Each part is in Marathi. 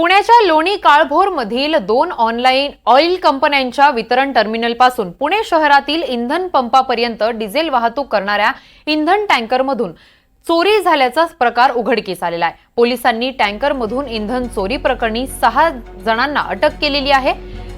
पुण्याच्या लोणी काळभोरमधील 2 ऑनलाईन ऑइल कंपन्यांच्या वितरण टर्मिनलपासून पुणे शहरातील इंधन पंपापर्यंत डिझेल वाहतूक करणाऱ्या इंधन टँकरमधून चोरी झाल्याचा प्रकार उघडकीस आलेला आहे। पोलिसांनी टँकरमधून इंधन चोरी प्रकरणी 6 जणांना अटक केलेली आहे।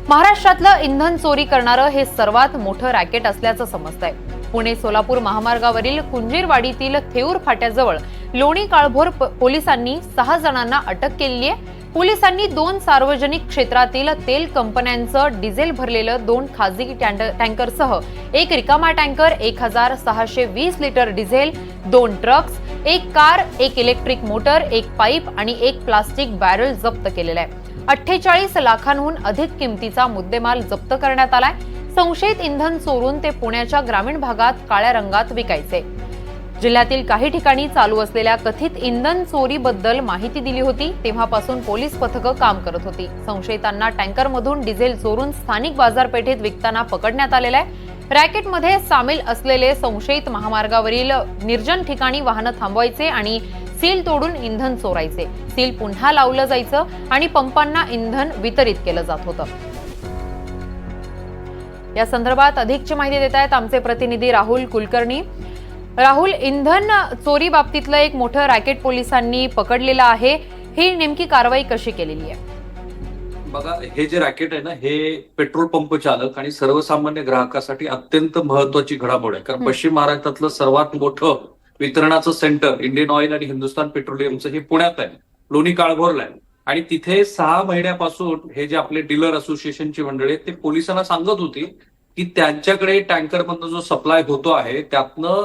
महाराष्ट्रातलं इंधन चोरी करणारं हे सर्वात मोठं रॅकेट असल्याचं समजतंय। पुणे सोलापूर महामार्गावरील कुंजीरवाडीतील थेऊर फाट्याजवळ लोणी काळभोर पोलिसांनी 6 जणांना अटक केलेली आहे। पोलिसांनी 2 सार्वजनिक क्षेत्रातील तेल कंपन्यांचं डिझेल भरलेलं 2 खासगी टँकरसह एक रिकामा टँकर, 1620 लिटर डिझेल, 2 ट्रक्स, एक कार, एक इलेक्ट्रिक मोटर, एक पाईप आणि एक प्लास्टिक बॅरल जप्त केलेला आहे। 48 लाखांहून अधिक किमतीचा मुद्देमाल जप्त करण्यात आलाय। संशयित इंधन चोरून ते पुण्याच्या ग्रामीण भागात काळ्या रंगात विकायचे। जिल्ह्यातील काही ठिकाणी चालू असलेल्या कथित इंधन चोरीबद्दल माहिती दिली होती, तेव्हापासून पोलीस पथकं काम करत होती। संशयितांना टँकरमधून डिझेल चोरून स्थानिक बाजारपेठेत विकताना पकडण्यात आलेलं आहे। रॅकेटमध्ये सामील असलेले संशयित महामार्गावरील निर्जन ठिकाणी वाहनं थांबवायचे आणि सील तोडून इंधन चोरायचे। सील पुन्हा लावलं जायचं आणि पंपांना इंधन वितरित केलं जात होतं। या संदर्भात अधिकची माहिती देत आहेत आमचे प्रतिनिधी राहुल कुलकर्णी। राहुल, इंधन चोरी बाबतीतलं एक मोठं रॅकेट पोलिसांनी पकडलेलं आहे, ही नेमकी कारवाई कशी केलेली आहे? बघा, हे जे रॅकेट आहे ना, हे पेट्रोल पंप चालक आणि सर्वसामान्य ग्राहकासाठी अत्यंत महत्वाची घडामोड आहे। कारण पश्चिम महाराष्ट्रातलं सर्वात मोठं वितरणाचं सेंटर इंडियन ऑइल आणि हिंदुस्थान पेट्रोलियमचं हे पुण्यात आहे, लोणी काळभोरला आहे। आणि तिथे 6 महिन्यापासून हे जे आपले डीलर असोसिएशनची मंडळी आहेत ते पोलिसांना सांगत होती की त्यांच्याकडे टँकरमधनं जो सप्लाय होतो आहे त्यातनं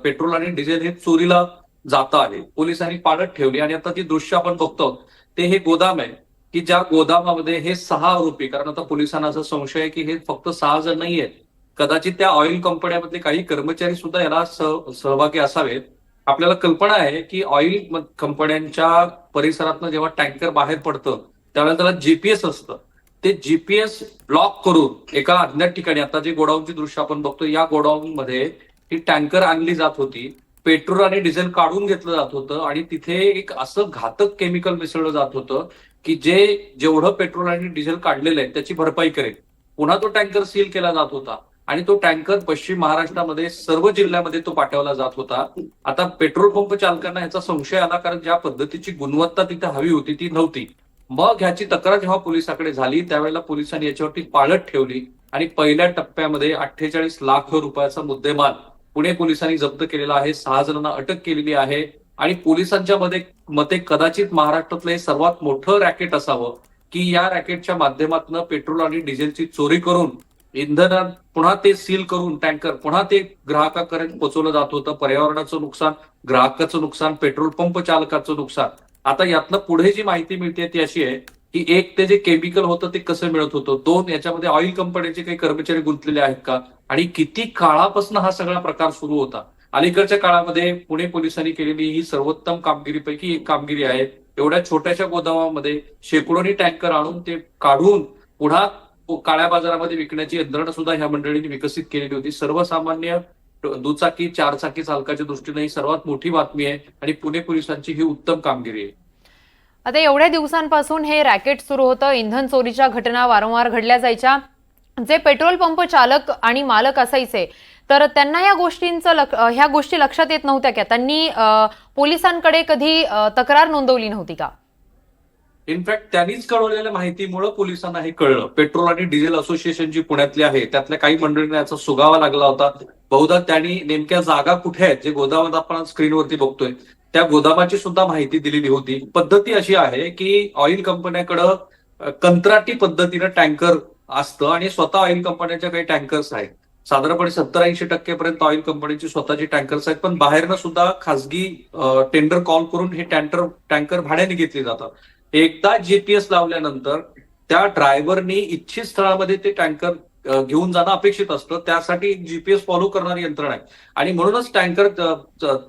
पेट्रोल आणि डिझेल हे चोरीला जातं आहे। पोलिसांनी पाळत ठेवली आणि आता ती दृश्य आपण बघतो ते हे गोदाम आहे की ज्या गोदामामध्ये हे 6 आरोपी, कारण आता पोलिसांना असं संशय आहे की हे फक्त 6 जण नाही आहेत, कदाचित त्या ऑइल कंपन्यांमधले काही कर्मचारी सुद्धा याला सहभागी असावेत। आपल्याला कल्पना आहे की ऑइल कंपन्यांच्या परिसरातनं जेव्हा टँकर बाहेर पडतं त्यावेळेला त्याला जीपीएस असतं, ते जीपीएस ब्लॉक करून एका अज्ञात ठिकाणी, आता जे गोडाऊनची दृश्य आपण बघतो या गोडाऊन मध्ये ही टँकर आणली जात होती, पेट्रोल आणि डिझेल काढून घेतलं जात होतं आणि तिथे एक असं घातक केमिकल मिसळलं जात होतं की जेवढं पेट्रोल आणि डिझेल काढलेलं आहे त्याची भरपाई करेल। पुन्हा तो टँकर सील केला जात होता आणि तो टँकर पश्चिम महाराष्ट्रामध्ये सर्व जिल्ह्यामध्ये तो पाठवला जात होता। आता पेट्रोल पंप चालकांना याचा संशय आला, कारण ज्या पद्धतीची गुणवत्ता तिथे हवी होती ती नव्हती। मग ह्याची तक्रार जेव्हा पोलिसांकडे झाली त्यावेळेला पोलिसांनी याच्यावरती पाळत ठेवली आणि पहिल्या टप्प्यामध्ये 48 लाख रुपयाचा मुद्देमाल पुणे पोलिसांनी जप्त केलेला आहे। 6 जणांना अटक केलेली आहे आणि पोलिसांच्या मते कदाचित महाराष्ट्रातलं हे सर्वात मोठं रॅकेट असावं की या रॅकेटच्या माध्यमातून पेट्रोल आणि डिझेलची चोरी करून इंधन पुन्हा ते सील करून टँकर पुन्हा ते ग्राहकापर्यंत पोहोचवलं जात होतं। पर्यावरणाचं नुकसान, ग्राहकाचं नुकसान, पेट्रोल पंप चालकाचं नुकसान। आता यातनं पुढे जी माहिती मिळते ती अशी आहे की एक ते जे केमिकल होतं ते कसं मिळत होतं, 2 याच्यामध्ये ऑइल कंपन्यांचे काही कर्मचारी गुंतलेले आहेत का आणि किती काळापासून हा सगळा प्रकार सुरू होता। अलीकडच्या काळामध्ये पुणे पोलिसांनी केलेली ही सर्वोत्तम कामगिरीपैकी एक कामगिरी आहे। एवढ्या छोट्याशा गोदामामध्ये शेकडोनी टँकर आणून ते काढून पुन्हा काळ्या बाजारामध्ये विकण्याची यंत्रणा सुद्धा ह्या मंडळींनी विकसित केलेली होती। सर्वसामान्य दुचाकी 4 चाकी चालकाच्या दृष्टीने ही सर्वात मोठी बातमी आहे आणि पुणे पोलिसांची ही उत्तम कामगिरी आहे। आता एवढ्या दिवसांपासून हे रॅकेट सुरू होतं, इंधन चोरीच्या घटना वारंवार घडल्या जायच्या। जे पेट्रोल पंप चालक आणि मालक असायचे तर त्यांना ह्या गोष्टी लक्षात येत नव्हत्या का? त्यांनी पोलिसांकडे कधी तक्रार नोंदवली नव्हती का? इनफॅक्ट त्यांनीच कळवलेल्या माहितीमुळे पोलिसांना हे कळलं। पेट्रोल आणि डिझेल असोसिएशन जी पुण्यातली आहे त्यातल्या काही मंडळींना याचा सुगावा लागला होता। बहुधा त्यांनी नेमक्या जागा कुठे आहेत, जे गोदामात आपण स्क्रीनवरती बघतोय त्या गोदामाची सुद्धा माहिती दिलेली होती। पद्धती अशी आहे की ऑइल कंपन्याकडं कंत्राटी पद्धतीनं टँकर असतं आणि स्वतः ऑइल कंपन्यांच्या काही टँकर्स आहेत। साधारणपणे 70-80% पर्यंत ऑइल कंपनीची स्वतःची टँकर्स आहेत, पण बाहेरनं सुद्धा खासगी टेंडर कॉल करून हे टँकर भाड्याने घेतले जातात। एकदा जीपीएस लावल्यानंतर त्या ड्रायव्हरनी इच्छित स्थळामध्ये ते टँकर घेऊन जाणं अपेक्षित असतं, त्यासाठी जीपीएस फॉलो करणारी यंत्रणा आहे। आणि म्हणूनच टँकर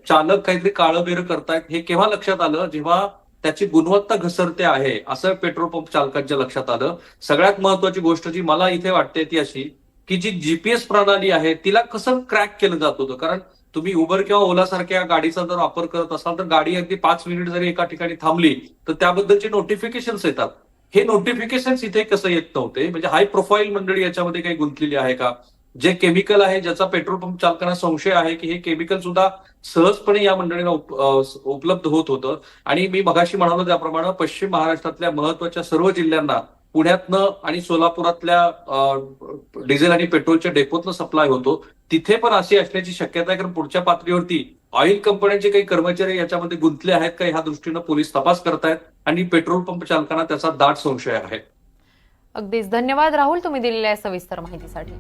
चालक काहीतरी काळबेरं करतायत हे केव्हा लक्षात आलं, जेव्हा त्याची गुणवत्ता घसरते आहे असं पेट्रोल पंप चालकांच्या लक्षात आलं। सगळ्यात महत्वाची गोष्ट जी मला इथे वाटते ती अशी की जी जीपीएस प्रणाली आहे तिला कसं क्रॅक केलं जात होतं, कारण तुम्ही उबर किंवा ओला सारख्या गाडीचा जर वापर करत असाल तर गाडी अगदी 5 मिनिट जरी एका ठिकाणी थांबली तर त्याबद्दलचे नोटिफिकेशन्स येतात. हे नोटिफिकेशन्स इथे कसं येत नव्हते? म्हणजे हाय प्रोफाईल मंडळी याच्यामध्ये काही गुंतलेली आहे का? जे केमिकल आहे, ज्याचा पेट्रोल पंप चालकांना संशय आहे की हे केमिकल सुद्धा सहजपणे या मंडळींना उपलब्ध होत होतं. आणि मी मगाशी म्हणालो त्याप्रमाणे पश्चिम महाराष्ट्रातल्या महत्वाच्या सर्व जिल्ह्यांना पुण्यातनं आणि सोलापुरातल्या डिझेल आणि पेट्रोलच्या डेपोतनं सप्लाय होतो. तिथे पण अशी असण्याची शक्यता आहे, कारण पुढच्या पातळीवरती ऑइल कंपन्यांचे काही कर्मचारी याच्यामध्ये गुंतले आहेत का ह्या दृष्टीनं पोलीस तपास करतायत आणि पेट्रोल पंप चालकांना त्याचा दाट संशय आहे. अगदीच धन्यवाद राहुल, तुम्ही दिलेल्या या सविस्तर माहितीसाठी.